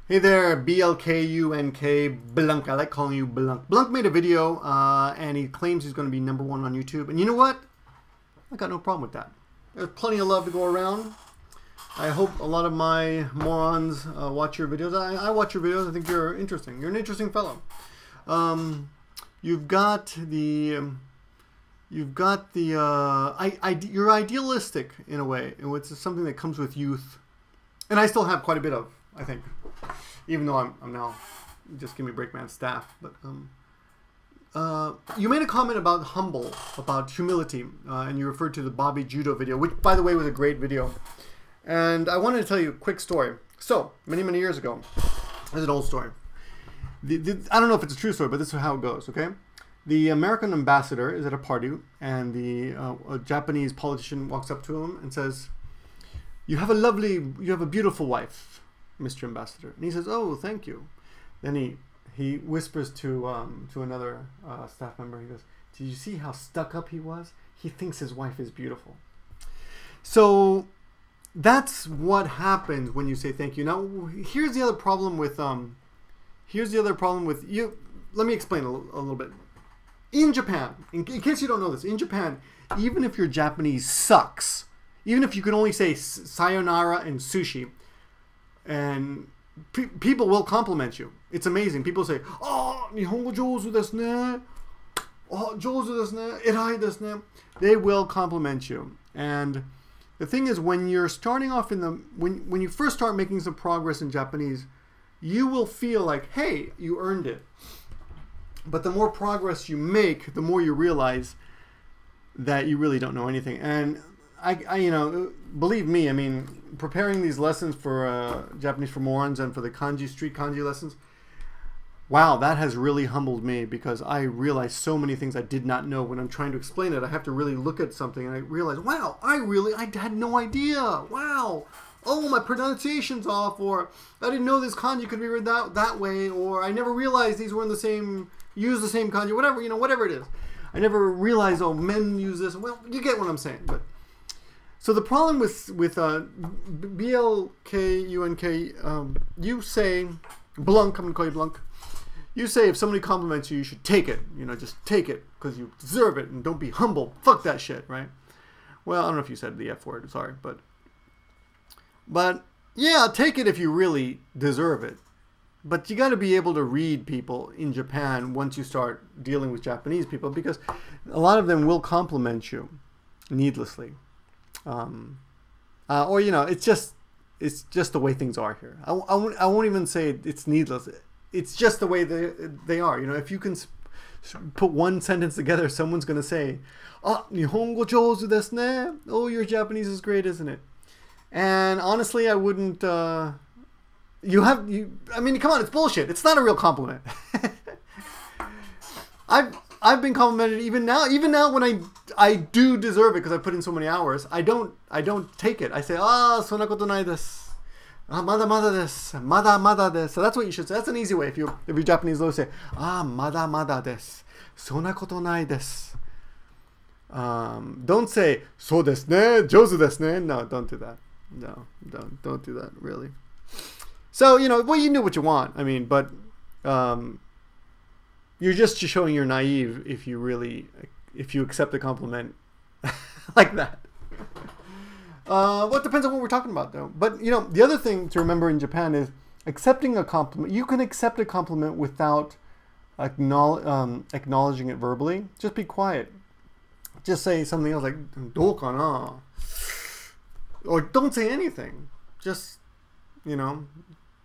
Hey there, Blkunk, Blunk. I like calling you Blunk. Blunk made a video and he claims he's going to be #1 on YouTube. And you know what? I got no problem with that. There's plenty of love to go around. I hope a lot of my morons watch your videos. I watch your videos. I think you're interesting. You're an interesting fellow. You're idealistic in a way. And it's something that comes with youth. And I still have quite a bit of, I think. Even though I'm now just give me Breakman staff, but you made a comment about about humility, and you referred to the Bobby Judo video, which by the way was a great video. And I wanted to tell you a quick story. So many years ago, this is an old story. I don't know if it's a true story, but this is how it goes. Okay, the American ambassador is at a party, and a Japanese politician walks up to him and says, you have a beautiful wife, Mr. Ambassador. And he says, oh, thank you. Then he whispers to another staff member. He goes, did you see how stuck up he was? He thinks his wife is beautiful. So that's what happens when you say thank you. Now, here's the other problem with you. Let me explain a little bit. In Japan, in case you don't know this, in Japan, even if your Japanese sucks, even if you can only say sayonara and sushi, and people will compliment you. It's amazing. People say, "Oh, Nihongo jouzu desu ne. Oh, jouzu desu ne. Erai desu ne." They will compliment you. And the thing is, when you're starting off when you first start making some progress in Japanese, you will feel like, hey, you earned it. But the more progress you make, the more you realize that you really don't know anything. And you know, believe me, I mean, preparing these lessons for Japanese for morons and for the street kanji lessons, wow, that has really humbled me, because I realized so many things I did not know. When I'm trying to explain it, I have to really look at something and I realize, wow, I had no idea. Wow. Oh, my pronunciation's off, or I didn't know this kanji could be read that way, or I never realized these were in the same, use the same kanji, whatever, you know, whatever it is. I never realized, oh, men use this. Well, you get what I'm saying. But so the problem with Blkunk, you say, Blunk, I'm going to call you Blunk. You say if somebody compliments you, you should take it. You know, just take it because you deserve it, and don't be humble. Fuck that shit, right? Well, I don't know if you said the F word, sorry. But yeah, take it if you really deserve it. But you got to be able to read people in Japan once you start dealing with Japanese people, because a lot of them will compliment you needlessly. Or you know, it's just the way things are here. I won't even say it's needless. It's just the way they are. You know, if you can put one sentence together, someone's gonna say, "Ah, Nihongo jouzu desu ne." Oh, your Japanese is great, isn't it? And honestly, I wouldn't. I mean, come on, it's bullshit. It's not a real compliment. I've been complimented even now when I do deserve it because I put in so many hours. I don't take it. I say, sonna koto nai desu. Mada mada desu. Mada mada desu. So that's what you should say. That's an easy way. If you're Japanese, they'll say, mada mada desu. Sonna koto nai desu. Don't say, so desu ne, jouzu desu ne. No, don't do that. No, don't do that, really. So, you know, well, you knew what you want. I mean, but you're just showing you're naive if you accept a compliment like that. Well, it depends on what we're talking about, though. But, you know, the other thing to remember in Japan is accepting a compliment. You can accept a compliment without acknowledging it verbally. Just be quiet. Just say something else like, "Do kana?" Or don't say anything. Just, you know,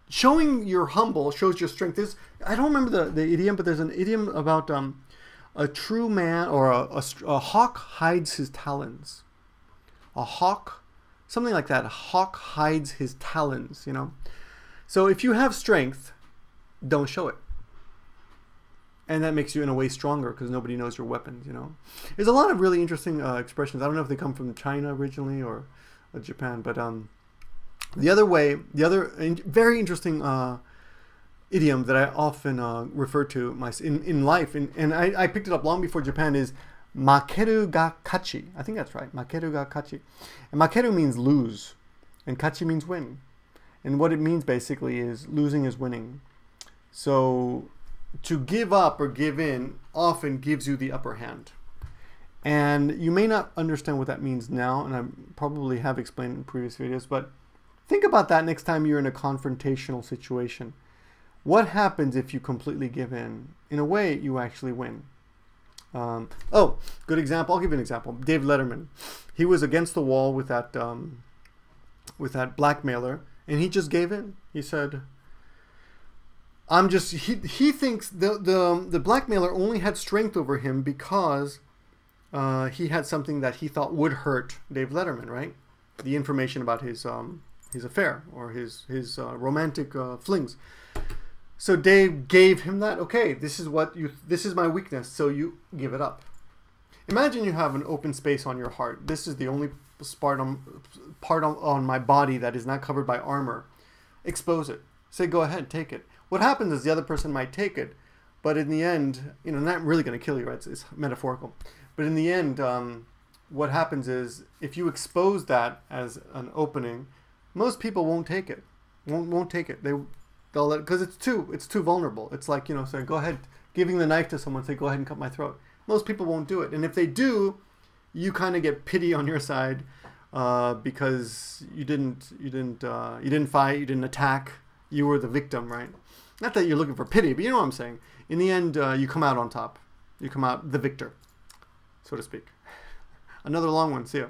showing you're humble shows your strength. I don't remember the idiom, but there's an idiom about a true man, or a hawk hides his talons. A hawk, something like that. A hawk hides his talons, you know. So if you have strength, don't show it. And that makes you, in a way, stronger because nobody knows your weapons, you know. There's a lot of really interesting expressions. I don't know if they come from China originally or Japan, but the other very interesting idiom that I often refer to in life, and I picked it up long before Japan, is makeru ga kachi. I think that's right. Makeru ga kachi. And makeru means lose, and kachi means win. And what it means basically is losing is winning. So to give up or give in often gives you the upper hand. And you may not understand what that means now, and I probably have explained in previous videos, but think about that next time you're in a confrontational situation. What happens if you completely give in? In a way, you actually win. Oh, good example. I'll give you an example. Dave Letterman. He was against the wall with that blackmailer, and he just gave in. He said, he thinks the blackmailer only had strength over him because he had something that he thought would hurt Dave Letterman, right? The information about his affair or his romantic flings. So Dave gave him that. Okay, this is my weakness, so you give it up. Imagine you have an open space on your heart. This is the only part on my body that is not covered by armor. Expose it. Say, go ahead, take it. What happens is the other person might take it, but in the end, not really going to kill you, right? It's metaphorical. But in the end, what happens is if you expose that as an opening, most people won't take it. Won't take it. They'll let it, because it's too vulnerable. It's like, saying, go ahead, giving the knife to someone, say, go ahead and cut my throat. Most people won't do it. And if they do, you kind of get pity on your side because you didn't fight, you didn't attack, you were the victim, right? Not that you're looking for pity, but you know what I'm saying. In the end, you come out on top. You come out the victor, so to speak. Another long one. See ya.